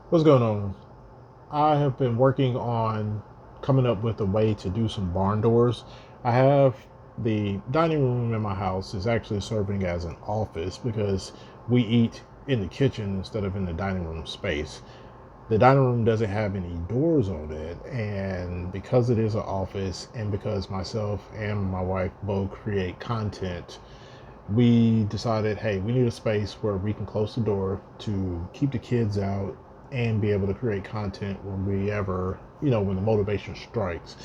What's going on? I have been working on coming up with a way to do some barn doors. I have the dining room in my house is actually serving as an office because we eat in the kitchen instead of in the dining room space. The dining room doesn't have any doors on it, and because it is an office and because myself and my wife both create content, we decided, hey, we need a space where we can close the door to keep the kids out and be able to create content when we ever, when the motivation strikes.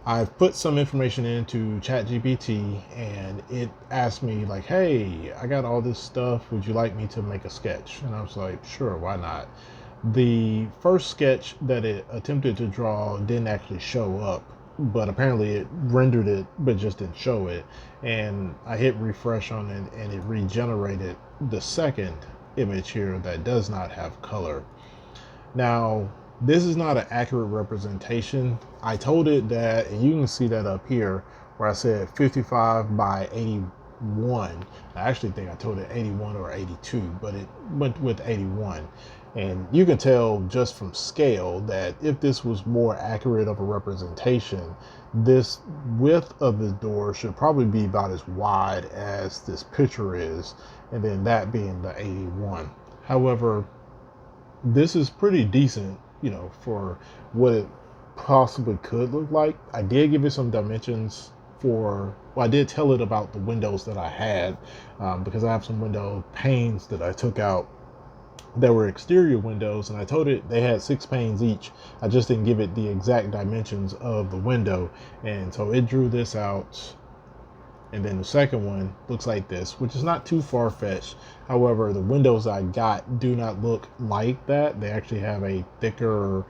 I've put some information into ChatGPT and it asked me, like, hey, I got all this stuff. Would you like me to make a sketch? And I was like, sure, why not? The first sketch that it attempted to draw didn't actually show up, but apparently it rendered it, but just didn't show it. And I hit refresh on it, and it regenerated the second image here that does not have color. Now, this is not an accurate representation. I told it that, and you can see that up here where I said 55 by 81. I actually think I told it 81 or 82, but it went with 81. And you can tell just from scale that if this was more accurate of a representation, this width of the door should probably be about as wide as this picture is, and then that being the 81. However, this is pretty decent, for what it possibly could look like. I did give it some dimensions well, I did tell it about the windows that I had, because I have some window panes that I took out that were exterior windows, and I told it they had 6 panes each. I just didn't give it the exact dimensions of the window, and so it drew this out. And then the second one looks like this, which is not too far fetched. However, the windows I got do not look like that. They actually have a thicker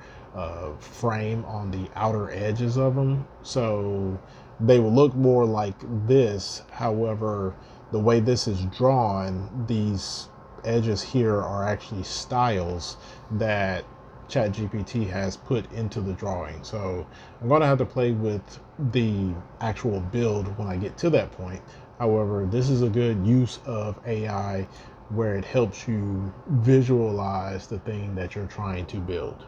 frame on the outer edges of them. So they will look more like this. However, the way this is drawn, these edges here are actually styles that ChatGPT has put into the drawing. So I'm going to have to play with the actual build when I get to that point. However, this is a good use of AI where it helps you visualize the thing that you're trying to build.